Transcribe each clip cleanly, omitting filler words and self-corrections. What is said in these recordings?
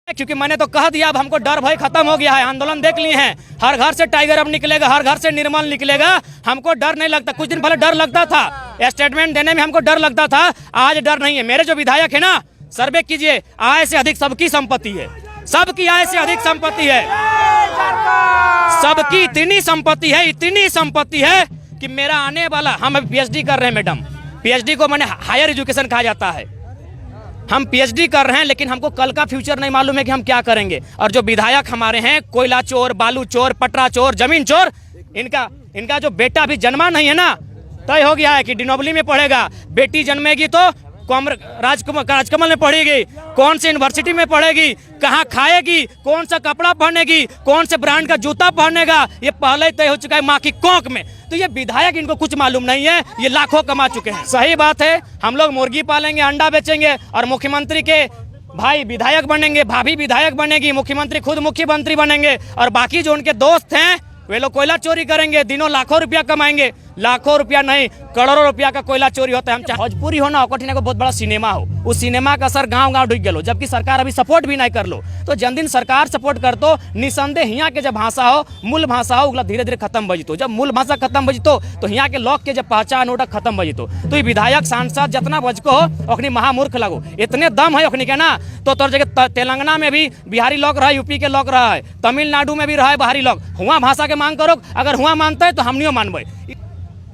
क्योंकि मैंने तो कह दिया, अब हमको डर भय खत्म हो गया है। आंदोलन देख लिए हैं, हर घर से टाइगर अब निकलेगा, हर घर से निर्मल निकलेगा। हमको डर नहीं लगता। कुछ दिन पहले डर लगता था, स्टेटमेंट देने में हमको डर लगता था, आज डर नहीं है। मेरे जो विधायक है ना, सर्वे कीजिए, आय से अधिक सबकी संपत्ति है, सबकी आय से अधिक संपत्ति है, सबकी इतनी संपत्ति है कि मेरा आने वाला, हम अभी पीएचडी कर रहे हैं मैडम, पीएचडी को मैंने हायर एजुकेशन कहा जाता है। हम पीएचडी कर रहे हैं, लेकिन हमको कल का फ्यूचर नहीं मालूम है कि हम क्या करेंगे। और जो विधायक हमारे हैं, कोयला चोर, बालू चोर, पटरा चोर, जमीन चोर, इनका जो बेटा अभी जन्मा नहीं है ना, तय हो गया है कि डिनोबली में पढ़ेगा। बेटी जन्मेगी तो राजकमल में पढ़ेगी, कौन सी यूनिवर्सिटी में पढ़ेगी, कहाँ खाएगी, कौन सा कपड़ा पहनेगी, कौन से ब्रांड का जूता पहनेगा, ये पहले ही तय हो चुका है माँ की कोख में। तो ये विधायक, इनको कुछ मालूम नहीं है, ये लाखों कमा चुके हैं। सही बात है, हम लोग मुर्गी पालेंगे, अंडा बेचेंगे, और मुख्यमंत्री के भाई विधायक बनेंगे, भाभी विधायक बनेगी, मुख्यमंत्री खुद मुख्यमंत्री बनेंगे, और बाकी जो उनके दोस्त हैं वे लोग कोयला चोरी करेंगे, दिनों लाखों रुपया कमाएंगे। लाखों रुपया नहीं, करोड़ों रुपया का कोयला चोरी होता है। हम चाहे भोजपुरी हो ना, कठिन को बहुत बड़ा सिनेमा हो, उस सिनेमा का असर गांव डूब गया, जबकि सरकार अभी सपोर्ट भी नहीं कर लो। तो जन दिन सरकार सपोर्ट कर तो निसंदेह यहाँ के जब भाषा हो, मूल भाषा हो, उगला धीरे धीरे खत्म बजितो। जब मूल भाषा खत्म बजितो तो यहाँ के लोग के जब पहचान उठा खत्म बजितो। तो ये विधायक सांसद जितना बजको हो, अखनी महामूर्ख लगो, इतने दम है अखनी के ना। तो तोर जगह तेलंगाना में भी बिहारी लोग रहा है, यूपी के लोग रहा है, तमिलनाडु में भी रहा है बाहरी लोग। हुआ भाषा के मांग करो, अगर हुआ मानते है तो हम नहीं मानबे।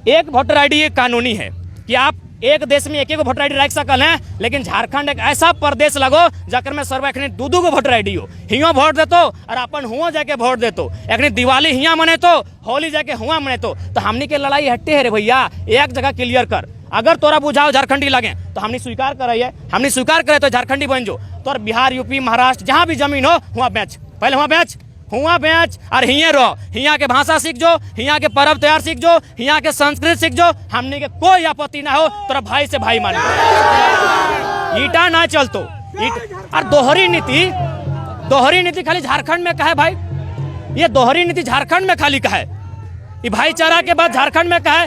एक वोटर आईडी एक कानूनी है कि आप एक देश में एक वोटर आईडी रख सकल हैं, लेकिन झारखंड एक ऐसा प्रदेश लगो जाकर में सर्व एखनी दू गो वोटर आईडी हो। हियो वोट देतो और अपन हुआ जाके वोट देतो, एखनी दिवाली हिया मने तो, होली जाके हुआ मने तो हमनी के लड़ाई हट्टे है रे भैया। एक जगह क्लियर कर, अगर तोरा बुझाओ झारखंडी लगे तो हमने स्वीकार करे, हमने स्वीकार करे तो झारखंडी बन जो। तो बिहार, यूपी, महाराष्ट्र जहाँ भी जमीन हो, हुआ बेच, पहले हुआ बेच, और हिया रहो, हिया के भाषा सीख जो, हिया के पर्व त्योहार सीख जो, हिया के संस्कृत सीख जो। हमने के कोई आपत्ति ना हो, तोरा भाई से भाई मान, ईटा ना चलतो। और दोहरी नीति खाली झारखंड में कहे भाई, ये दोहरी नीति झारखंड में खाली कहे, ये भाईचारा के बाद झारखंड में कहे।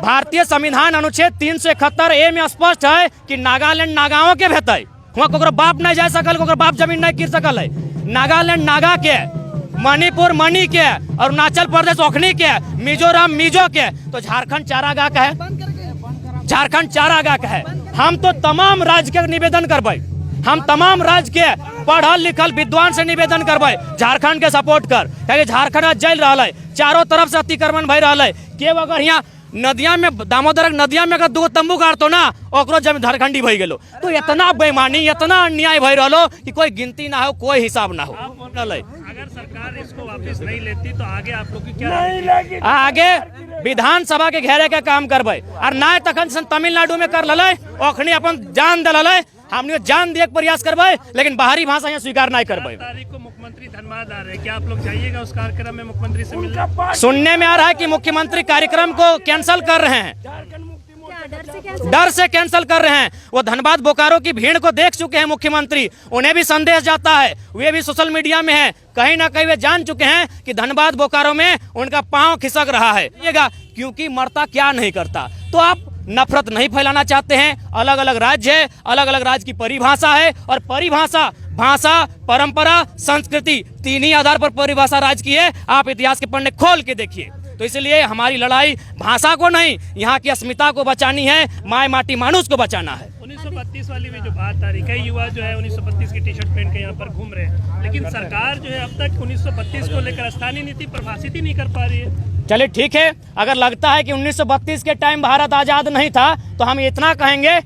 भारतीय संविधान अनुच्छेद 371A में स्पष्ट है कि नागालैंड नागाओं के भेतई, वहाँ कोकरो बाप नहीं जा सकल, कोकरो बाप जमीन नहीं गिर सकल है। नागालैंड नागा के, मणिपुर मणि के, अरुणाचल प्रदेश ओखनी के, मिजोरम मिजो के। तो झारखंड चारागाह का है, झारखंड चारागाह का है। हम तो तमाम राज्य के निवेदन करबे, हम तमाम राज्य के पढ़ल लिखल विद्वान से निवेदन करबे, झारखंड के सपोर्ट कर, क्योंकि झारखंड आज जल रहा है, चारों तरफ से अतिक्रमण भय रहा है। के अगर यहाँ नदिया में, दामोदर नदिया में अगर दो तंबू गाड़तो ना, ओकरो जमीन झारखंडी भई गेलो। तो इतना बेईमानी, इतना अन्याय भई रहो कि कोई गिनती ना हो, कोई हिसाब ना हो। अगर सरकार इसको वापस नहीं लेती तो आगे आप लोग की क्या? आगे विधानसभा के घेरे के काम करबे, और ना तखन तमिलनाडु में कर लले, ओखनी अपन जान दे, हमने जान दिए प्रयास करबे, लेकिन बाहरी भाषा यहाँ स्वीकार नहीं करबे। तारीख को मुख्यमंत्री धनबाद आ रहे हैं, क्या आप लोग जाइएगा उस कार्यक्रम में मुख्यमंत्री से मिलने? सुनने में आ रहा है कि मुख्यमंत्री कार्यक्रम को कैंसिल कर रहे हैं, डर से कैंसिल कर रहे हैं। वो धनबाद बोकारो की भीड़ को देख चुके हैं मुख्यमंत्री, उन्हें भी संदेश जाता है, वे भी सोशल मीडिया में है, कहीं ना कहीं वे जान चुके हैं कि धनबाद बोकारो में उनका पांव खिसक रहा है, क्योंकि मरता क्या नहीं करता। तो आप नफरत नहीं फैलाना चाहते हैं। अलग अलग राज्य है, अलग अलग राज्य की परिभाषा है, और परिभाषा, भाषा, परंपरा, संस्कृति, तीन ही आधार पर परिभाषा राज्य की है। आप इतिहास के पन्ने खोल के देखिए। तो इसलिए हमारी लड़ाई भाषा को नहीं, यहाँ की अस्मिता को बचानी है, माय माटी मानुष को बचाना है। 1932 वाली भी जो बात आ रही, कई युवा जो है 1932 की टी शर्ट पहन के यहाँ पर घूम रहे हैं, लेकिन सरकार जो है अब तक 1932 को लेकर स्थानीय नीति परिभाषित ही नहीं कर पा रही है। चलिए ठीक है, अगर लगता है कि 1932 के टाइम भारत आजाद नहीं था, तो हम इतना कहेंगे,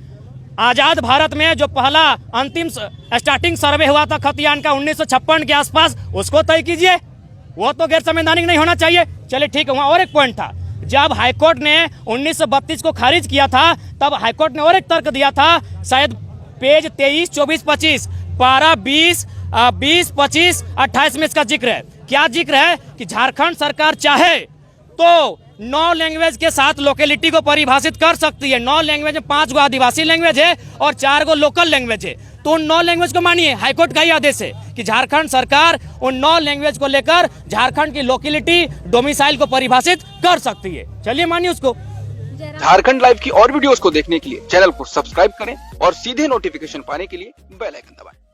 आजाद भारत में जो पहला अंतिम स्टार्टिंग सर्वे हुआ था खतियान का 1956 के आसपास, उसको तय कीजिए, वो तो गैर संवैधानिक नहीं होना चाहिए। चलिए ठीक है, वहाँ और एक पॉइंट था, जब हाईकोर्ट ने 1932 को खारिज किया था, तब हाईकोर्ट ने और एक तर्क दिया था, शायद पेज 23, 24, 25, पारा 20, 25, 28 में इसका जिक्र है। क्या जिक्र है कि झारखंड सरकार चाहे तो 9 लैंग्वेज के साथ लोकेलिटी को परिभाषित कर सकती है। 9 लैंग्वेज में 5 गो आदिवासी लैंग्वेज है और 4 गो लोकल लैंग्वेज है। तो उन 9 लैंग्वेज को मानिए, हाईकोर्ट का ही आदेश है कि झारखंड सरकार उन 9 लैंग्वेज को लेकर झारखंड की लोकेलिटी, डोमिसाइल को परिभाषित कर सकती है। चलिए मानिए उसको। झारखंड लाइव की और वीडियोस को देखने के लिए चैनल को सब्सक्राइब करें और सीधे नोटिफिकेशन पाने के लिए बेल आइकन दबाएं।